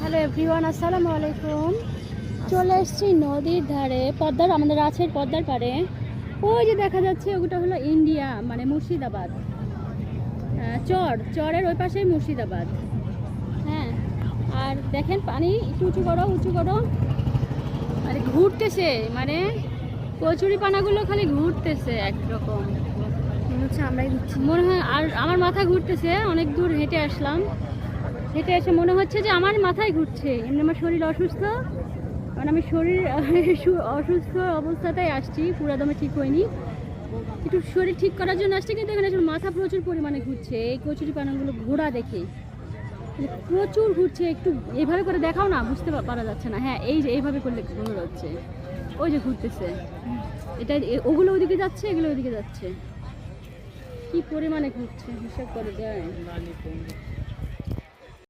Hello everyone, আসসালামু আলাইকুম। চলে এসেছি নদীর ধারে, আমাদের আছে পদ্মার পাড়ে। ওই যে দেখা যাচ্ছে ওটা হলো ইন্ডিয়া, মানে মুর্শিদাবাদ। চরের ওই পাশেই মুর্শিদাবাদ। হ্যাঁ, আর দেখেন পানি একটু উঁচু করো উঁচু করো, মানে ঘুরতেছে, মানে কচুরি পানাগুলো খালি ঘুরতেছে একরকম। মনে হচ্ছে আমরাই ঘুরছি। মনে হয়, আর আমার মাথা ঘুরতেছে। অনেক দূর হেঁটে আসলাম, হেঁটে এসে মনে হচ্ছে যে আমার মাথায় ঘুরছে। এমনি আমার শরীর অসুস্থ, কারণ আমি অসুস্থ অবস্থাতেই আসছি, পুরো দমে ঠিক হয়নি। একটু শরীর ঠিক করার জন্য আসছি, কিন্তু এখানে মাথা প্রচুর পরিমাণে ঘুরছে। এই কচুরি পানাগুলো ঘোরা দেখে প্রচুর ঘুরছে। একটু এইভাবে করে দেখাও না, বুঝতে পারা যাচ্ছে না। হ্যাঁ, এই যে এইভাবে করলে ঘোরা হচ্ছে, ওই যে ঘুরতেছে। এটা ওগুলো ওইদিকে যাচ্ছে, এগুলো ওইদিকে যাচ্ছে। কি পরিমাণে ঘুরছে হিসাব করে দেয়।